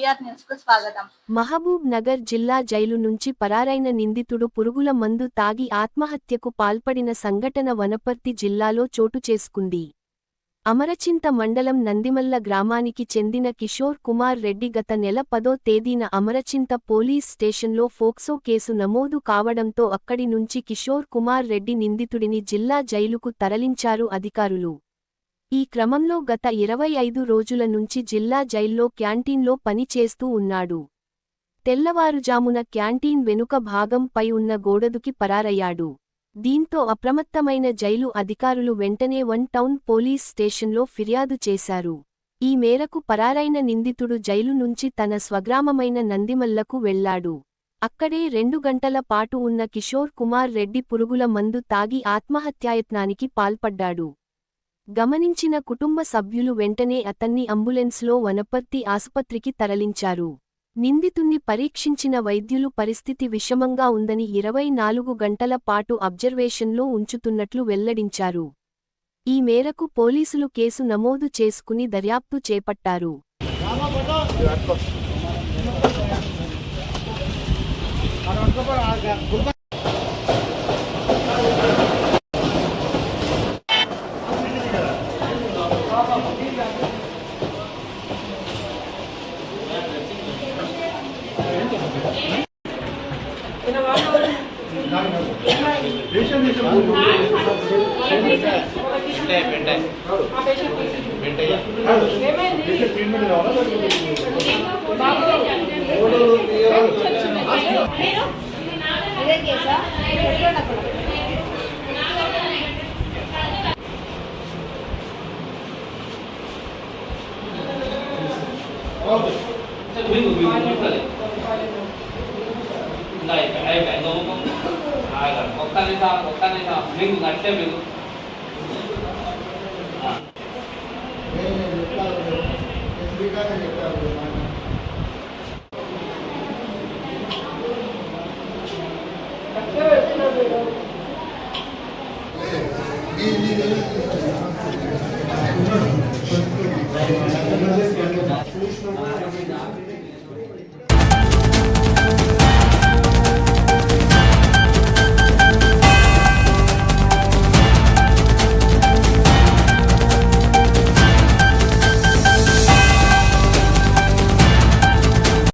BR news కు స్వాగతం. మహబూబ్ నగర్ జిల్లా జైలు నుంచి పరారైన నిందితుడు పురుగుల మందు తాగి ఆత్మహత్యకు పాల్పడిన సంఘటన వనపర్తి జిల్లాలో చోటు చేసుకుంది. అమరచింత మండలం నందిమల్ల గ్రామానికి చెందిన కిషోర్ కుమార్ రెడ్డి గత నెల 10వ తేదీన అమరచింత పోలీస్ స్టేషన్లో ఫోక్సో కేసు నమోదు కావడంతో అక్కడి నుంచి కిషోర్ కుమార్ రెడ్డి నిందితుడిని జిల్లా జైలుకు తరలించారు అధికారులు. ఈ క్రమంలో గత 25 రోజుల నుంచి జిల్లా జైల్లో క్యాంటీన్లో పని చేస్తూ ఉన్నాడు. తెల్లవారుజామున క్యాంటీన్ వెనుక భాగంపై ఉన్న గోడదుకి పరారయ్యాడు. దీంతో అప్రమత్తమైన జైలు అధికారులు వెంటనే 1 టౌన్ పోలీస్ స్టేషన్లో ఫిర్యాదు చేశారు. ఈ మేరకు పరారైన నిందితుడు జైలు నుంచి తన స్వగ్రామమైన నందిమల్లకు వెళ్లాడు. అక్కడే 2 గంటల పాటు ఉన్న కిషోర్ కుమార్ రెడ్డి పురుగుల మందు తాగి ఆత్మహత్యాయత్నానికి పాల్పడ్డాడు. గమనించిన కుటుంబ సభ్యులు వెంటనే అతన్ని అంబులెన్స్లో వనపర్తి ఆసుపత్రికి తరలించారు. నిందితుణ్ణి పరీక్షించిన వైద్యులు పరిస్థితి విషమంగా ఉందని 24 గంటల పాటు అబ్జర్వేషన్లో ఉంచుతున్నట్లు వెల్లడించారు. ఈ మేరకు పోలీసులు కేసు నమోదు చేసుకుని దర్యాప్తు చేపట్టారు.